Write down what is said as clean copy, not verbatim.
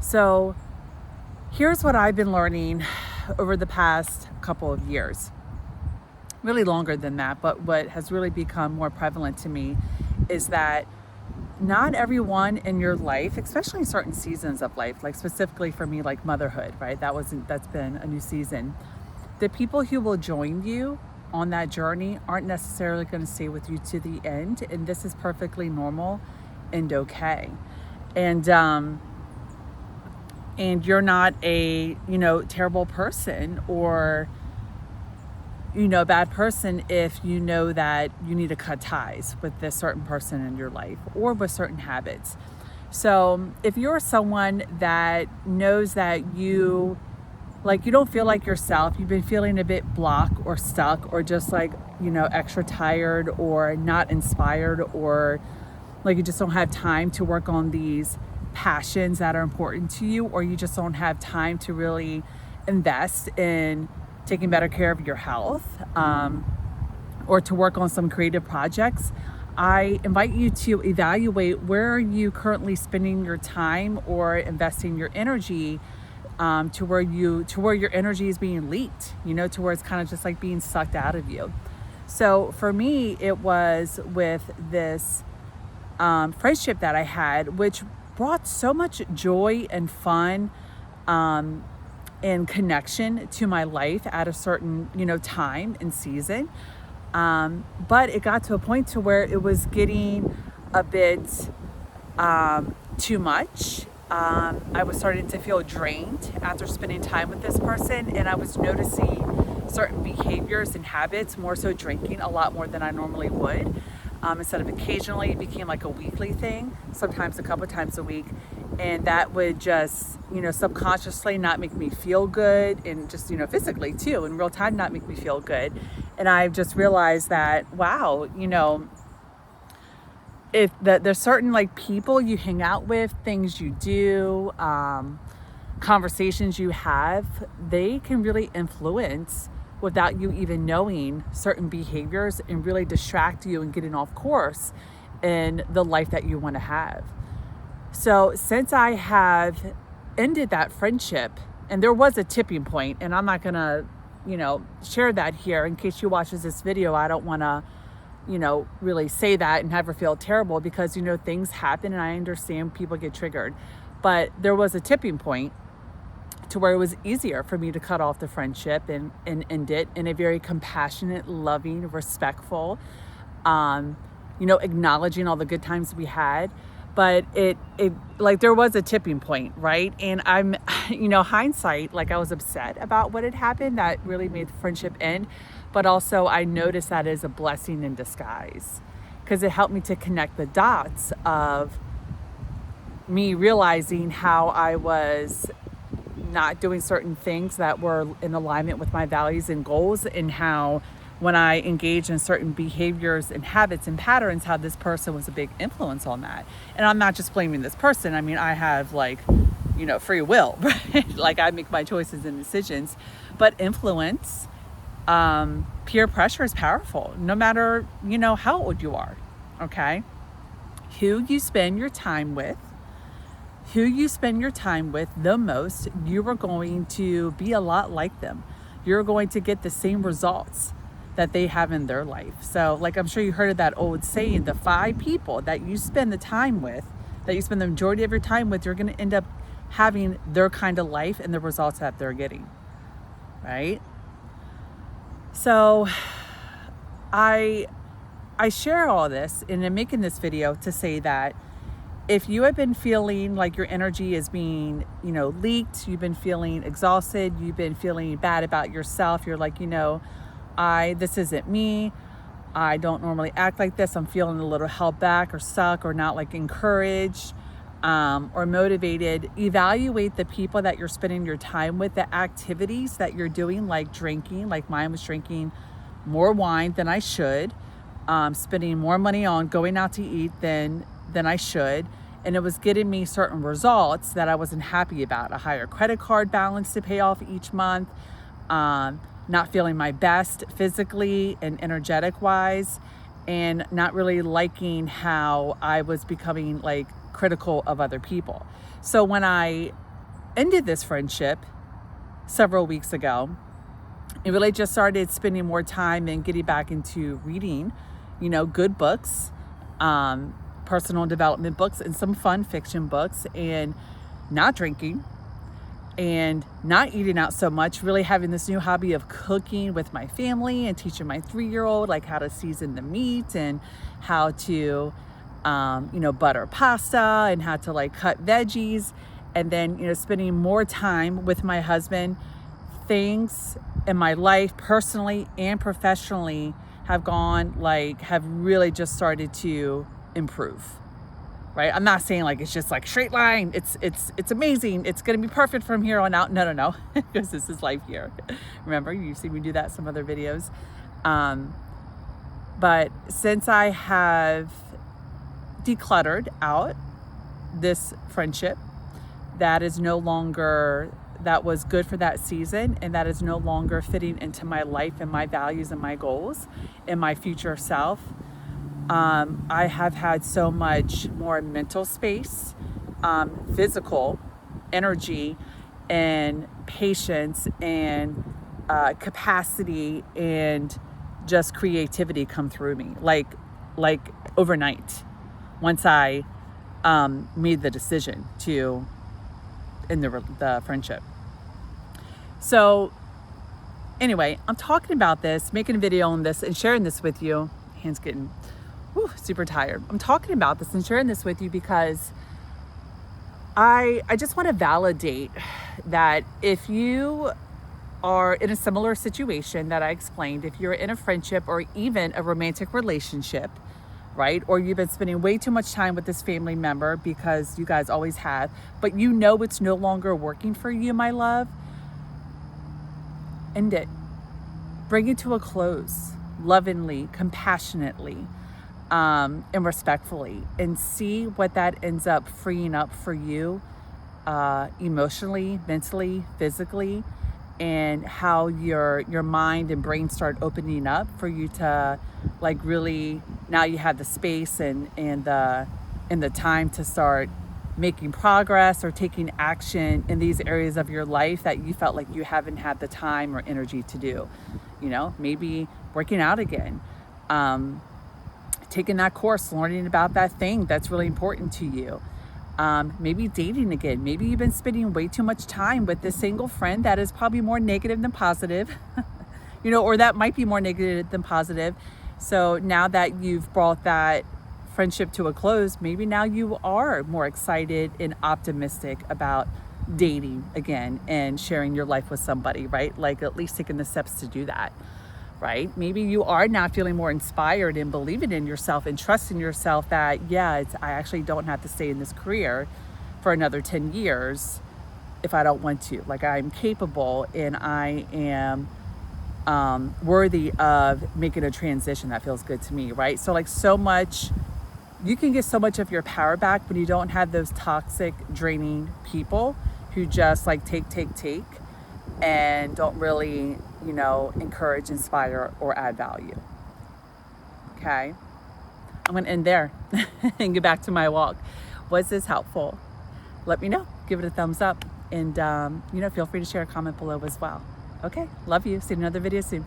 So here's what I've been learning over the past couple of years, really longer than that, but what has really become more prevalent to me is that not everyone in your life, especially in certain seasons of life, like specifically for me, like motherhood, right? That's been a new season. The people who will join you on that journey aren't necessarily going to stay with you to the end, and this is perfectly normal and okay. And you're not a terrible person or bad person if you know that you need to cut ties with this certain person in your life or with certain habits. So if you're someone that knows that you don't feel like yourself, you've been feeling a bit blocked or stuck or just extra tired or not inspired, or like you just don't have time to work on these passions that are important to you, or you just don't have time to really invest in taking better care of your health, or to work on some creative projects, I invite you to evaluate where are you currently spending your time or investing your energy, to where your energy is being leaked, to where it's kind of just like being sucked out of you. So for me, it was with this friendship that I had, which brought so much joy and fun, and connection to my life at a certain, time and season. But it got to a point to where it was getting a bit too much. I was starting to feel drained after spending time with this person, and I was noticing certain behaviors and habits, more so drinking a lot more than I normally would. Instead of occasionally, it became like a weekly thing, sometimes a couple times a week. And that would just, subconsciously not make me feel good, and just, physically too, in real time, not make me feel good. And I've just realized that, wow, if there's certain people you hang out with, things you do, conversations you have, they can really influence without you even knowing certain behaviors and really distract you and getting off course in the life that you want to have. So since I have ended that friendship, and there was a tipping point, and I'm not gonna, share that here in case she watches this video. I don't wanna, really say that and have her feel terrible, because, things happen and I understand people get triggered. But there was a tipping point to where it was easier for me to cut off the friendship and end it in a very compassionate, loving, respectful, acknowledging all the good times we had. But it there was a tipping point, right? And I'm, hindsight, I was upset about what had happened that really made the friendship end. But also I noticed that as a blessing in disguise, because it helped me to connect the dots of me realizing how I was not doing certain things that were in alignment with my values and goals, and how when I engage in certain behaviors and habits and patterns, how this person was a big influence on that. And I'm not just blaming this person. I mean, I have free will, right? I make my choices and decisions, but influence, peer pressure is powerful, no matter, how old you are, okay? Who you spend your time with the most, you are going to be a lot like them. You're going to get the same results that they have in their life. So I'm sure you heard of that old saying, the 5 people that you spend the time with, that you spend the majority of your time with, you're going to end up having their kind of life and the results that they're getting, right? So I share all this, and I'm making this video to say that if you have been feeling like your energy is being, leaked, you've been feeling exhausted, you've been feeling bad about yourself, you're like, this isn't me, I don't normally act like this, I'm feeling a little held back or stuck or not encouraged, or motivated, evaluate the people that you're spending your time with, the activities that you're doing, like drinking, like mine was drinking more wine than I should, spending more money on going out to eat than I should. And it was getting me certain results that I wasn't happy about. A higher credit card balance to pay off each month, not feeling my best physically and energetic wise, and not really liking how I was becoming critical of other people. So when I ended this friendship several weeks ago, and really just started spending more time and getting back into reading, good books, personal development books, and some fun fiction books, and not drinking and not eating out so much, really having this new hobby of cooking with my family and teaching my 3-year-old like how to season the meat and how to butter pasta and how to like cut veggies, and then spending more time with my husband. Things in my life personally and professionally have really just started to improve. Right? I'm not saying like it's just like straight line. It's amazing. It's going to be perfect from here on out. No, because this is life here. Remember, you've seen me do that in some other videos. But since I have decluttered out this friendship that was good for that season, and that is no longer fitting into my life and my values and my goals and my future self, I have had so much more mental space, physical energy, and patience, and capacity, and just creativity come through me like overnight, once I made the decision to end the friendship. So anyway, I'm talking about this, making a video on this and sharing this with you. Hands getting super tired. I'm talking about this and sharing this with you because I just want to validate that if you are in a similar situation that I explained, if you're in a friendship or even a romantic relationship, right? Or you've been spending way too much time with this family member because you guys always have, but it's no longer working for you, my love, end it. Bring it to a close, lovingly, compassionately, and respectfully, and see what that ends up freeing up for you, emotionally, mentally, physically, and how your mind and brain start opening up for you to like really, now you have the space and the time to start making progress or taking action in these areas of your life that you felt like you haven't had the time or energy to do. Maybe working out again, taking that course, learning about that thing that's really important to you. Maybe dating again. Maybe you've been spending way too much time with this single friend that is probably more negative than positive, or that might be more negative than positive. So now that you've brought that friendship to a close, maybe now you are more excited and optimistic about dating again and sharing your life with somebody, right? Like at least taking the steps to do that, right? Maybe you are now feeling more inspired and believing in yourself and trusting yourself that, I actually don't have to stay in this career for another 10 years if I don't want to. Like I'm capable and I am worthy of making a transition that feels good to me, right? So like so much, you can get so much of your power back when you don't have those toxic, draining people who just like take and don't really, encourage, inspire, or add value. Okay? I'm going to end there and get back to my walk. Was this helpful? Let me know. Give it a thumbs up. And, feel free to share a comment below as well. Okay? Love you. See you in another video soon.